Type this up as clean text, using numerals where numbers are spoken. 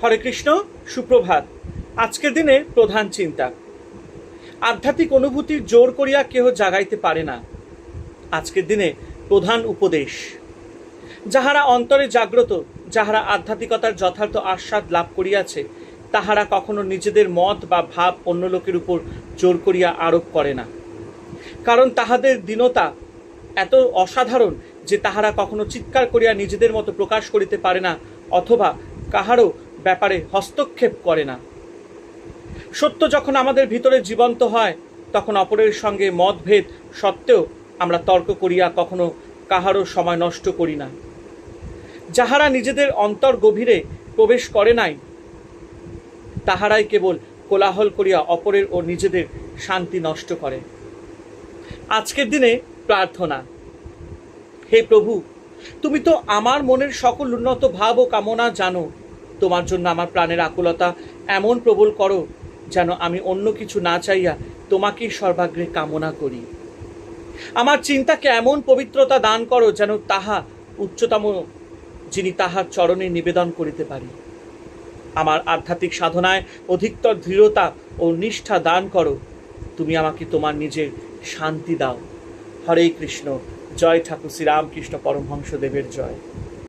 হরে কৃষ্ণ, সুপ্রভাত। আজকের দিনে প্রধান চিন্তা। আধ্যাত্মিক অনুভূতির জোর করিয়া কেহ জাগাইতে পারে না। আজকের দিনে প্রধান উপদেশ, যাহারা অন্তরে জাগ্রত, যাহারা আধ্যাত্মিকতার যথার্থ আস্বাদ লাভ করিয়াছে, তাহারা কখনো নিজেদের মত বা ভাব অন্য লোকের উপর জোর করিয়া আরোপ করে না। কারণ তাহাদের দীনতা এত অসাধারণ যে তাহারা কখনো চিৎকার করিয়া নিজেদের মতো প্রকাশ করিতে পারে না, অথবা কাহারও ব্যাপারে হস্তক্ষেপ করে না। সত্য যখন আমাদের ভিতরে জীবন্ত হয়, তখন অপরের সঙ্গে মতভেদ সত্ত্বেও আমরা তর্ক করিয়া কখনো কাহারও সময় নষ্ট করি না। যাহারা নিজেদের অন্তর গভীরে প্রবেশ করে নাই, তাহারাই কেবল কোলাহল করিয়া অপরের ও নিজেদের শান্তি নষ্ট করে। আজকের দিনে প্রার্থনা। হে প্রভু, তুমি তো আমার মনের সকল উন্নত ভাব ও কামনা জানো। তোমার জন্য আমার প্রাণের আকুলতা এমন প্রবল করো যেন আমি অন্য কিছু না চাইয়া তোমাকেই সর্বাগ্রে কামনা করি। আমার চিন্তাকে এমন পবিত্রতা দান করো যেন তাহা উচ্চতম যিনি তাহার চরণে নিবেদন করিতে পারি। আমার আধ্যাত্মিক সাধনায় অধিকতর দৃঢ়তা ও নিষ্ঠা দান করো। তুমি আমাকে তোমার নিজের শান্তি দাও। হরে কৃষ্ণ। জয় ঠাকুর শ্রীরামকৃষ্ণ পরমহংসদেবের জয়।